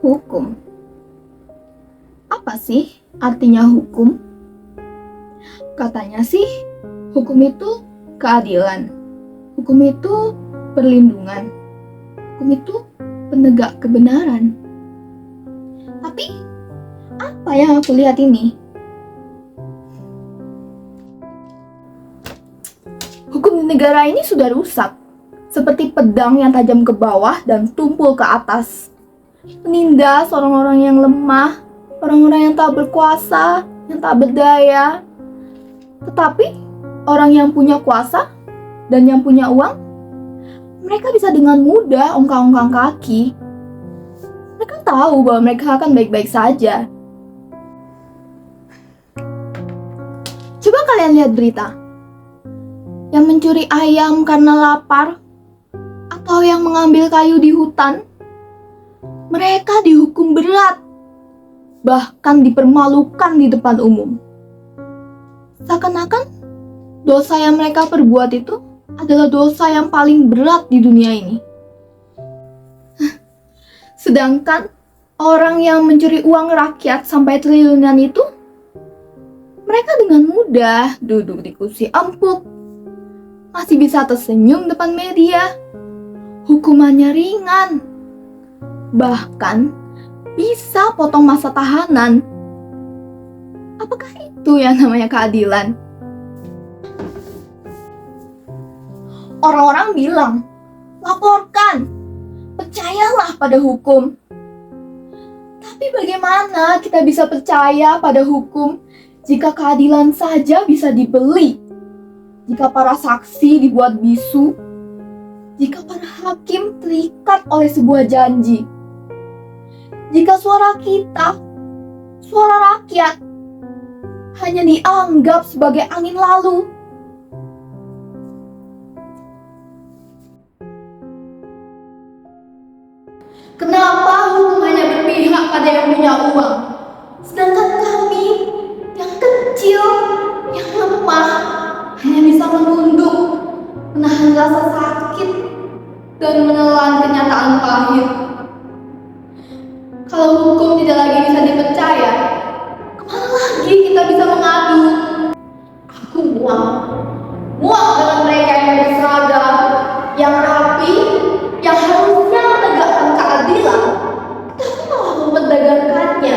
Hukum. Apa sih artinya hukum? Katanya sih, hukum itu keadilan. Hukum itu perlindungan. Hukum itu penegak kebenaran. Tapi, apa yang aku lihat ini? Hukum di negara ini sudah rusak. Seperti pedang yang tajam ke bawah dan tumpul ke atas. Menindas orang-orang yang lemah, orang-orang yang tak berkuasa, yang tak berdaya. Tetapi orang yang punya kuasa dan yang punya uang, mereka bisa dengan mudah ongkang-ongkang kaki. Mereka tahu bahwa mereka akan baik-baik saja. Coba kalian lihat berita. Yang mencuri ayam karena lapar, atau yang mengambil kayu di hutan, mereka dihukum berat, bahkan dipermalukan di depan umum. Seakan-akan dosa yang mereka perbuat itu adalah dosa yang paling berat di dunia ini. Sedangkan orang yang mencuri uang rakyat sampai triliunan itu, mereka dengan mudah duduk di kursi empuk, masih bisa tersenyum depan media, hukumannya ringan, bahkan bisa potong masa tahanan. Apakah itu yang namanya keadilan? Orang-orang bilang, laporkan, percayalah pada hukum. Tapi bagaimana kita bisa percaya pada hukum jika keadilan saja bisa dibeli? Jika para saksi dibuat bisu? Jika para hakim terikat oleh sebuah janji? Jika suara kita, suara rakyat, hanya dianggap sebagai angin lalu? Kenapa hukum hanya berpihak pada yang punya uang? Sedangkan kami, yang kecil, yang lemah, hanya bisa menunduk, menahan rasa sakit, dan menelan kenyataan pahit. Kalau hukum tidak lagi bisa dipercaya, kemana lagi kita bisa mengadu? Aku muak dengan mereka yang berseragam, yang rapi, yang harusnya menegakkan keadilan, tapi malah memperdagangkannya.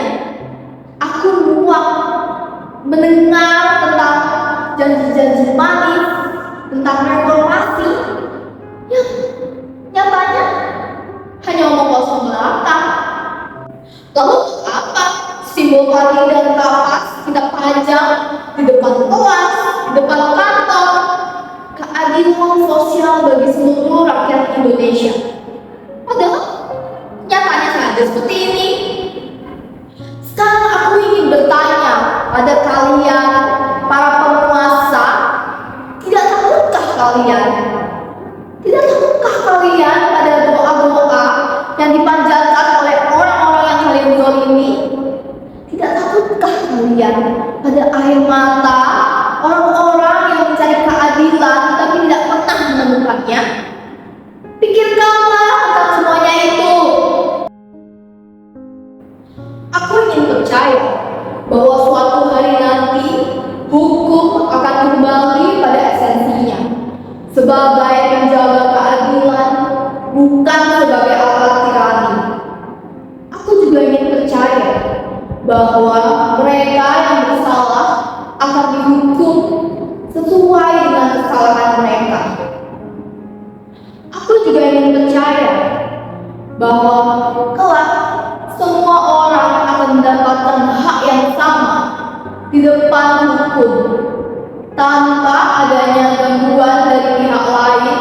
Aku muak mendengar tentang janji-janji manis, tentang reformasi, yang nyatanya hanya omong kosong belaka. Lalu apa? Simbol kaki dan kapas kita pajang di depan kelas, di depan kantor. Keadilan sosial bagi seluruh rakyat Indonesia. Padahal nyatanya saja seperti ini. Sekarang aku ingin bertanya pada kalian, para penguasa, tidak takutkah kalian? Tidak takutkah kalian pada doa-doa yang dipanjatkan oleh orang-orang yang kalian zalimi? Tidak takutkah kalian pada air mata orang-orang yang mencari keadilan tapi tidak pernah menemukannya? Pikirkanlah tentang semuanya itu. Aku ingin percaya bahwa suatu hari nanti hukum akan kembali pada esensinya, sebagai penjaga keadilan, bukan sebagai alat tirani. Aku juga ingin percaya bahwa mereka yang bersalah akan dihukum sesuai dengan kesalahan mereka. Aku juga ingin percaya bahwa kelak semua orang akan mendapatkan hak yang sama di depan hukum, tanpa adanya gangguan dari pihak lain,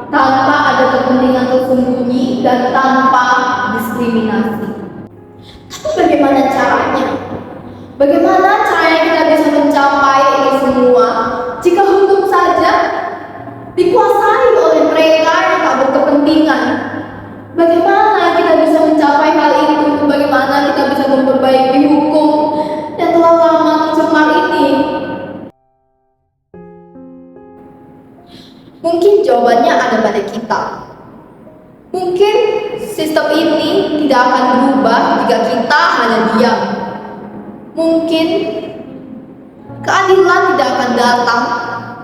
tanpa ada kepentingan tersembunyi, dan tanpa diskriminasi. Tapi bagaimana caranya? Bagaimana caranya kita bisa mencapai ini semua jika hukum saja dikuasai oleh mereka yang tak berkepentingan? Bagaimana kita bisa mencapai hal itu? Bagaimana kita bisa memperbaiki hukum yang telah lama tercemar ini? Mungkin jawabannya ada pada kita. Mungkin sistem ini tidak akan berubah jika kita hanya diam. Mungkin keadilan tidak akan datang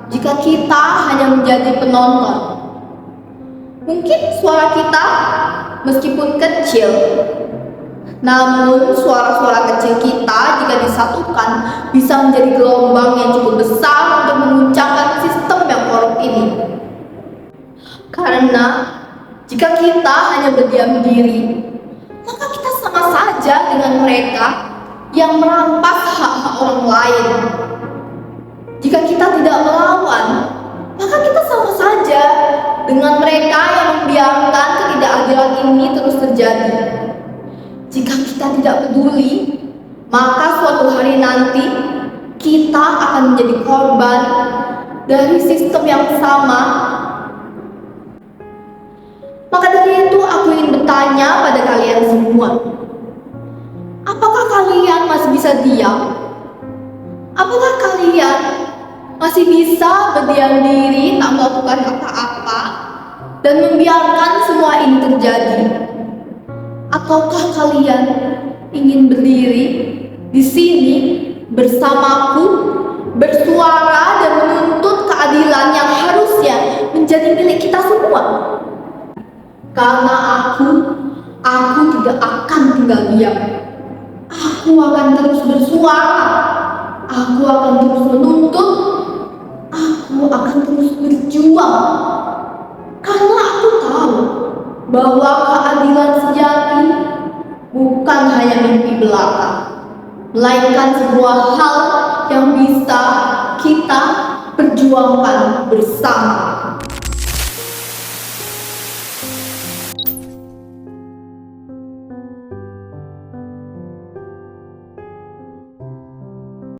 jika kita hanya menjadi penonton. Mungkin suara kita meskipun kecil, namun suara-suara kecil kita jika disatukan bisa menjadi gelombang yang cukup besar untuk menguncangkan sistem yang korup ini. Karena jika kita hanya berdiam diri, maka kita sama saja dengan mereka yang merampas hak-hak orang lain. Jika kita tidak melawan, maka kita sama saja dengan mereka yang membiarkan ketidakadilan ini terus terjadi. Jika kita tidak peduli, maka suatu hari nanti kita akan menjadi korban dari sistem yang sama. Maka dari itu aku ingin bertanya pada kalian semua, apakah kalian masih bisa diam? Apakah kalian masih bisa berdiam diri tak melakukan apa-apa dan membiarkan semua ini terjadi? Ataukah kalian ingin berdiri di sini bersamaku, bersuara dan menuntut keadilan yang harusnya menjadi milik kita semua? Karena aku tidak akan tinggal diam. Aku akan terus bersuara. Aku akan terus menuntut. Aku akan terus berjuang. Karena aku tahu bahwa keadilan sejati bukan hanya mimpi belaka, melainkan sebuah hal yang bisa kita perjuangkan bersama.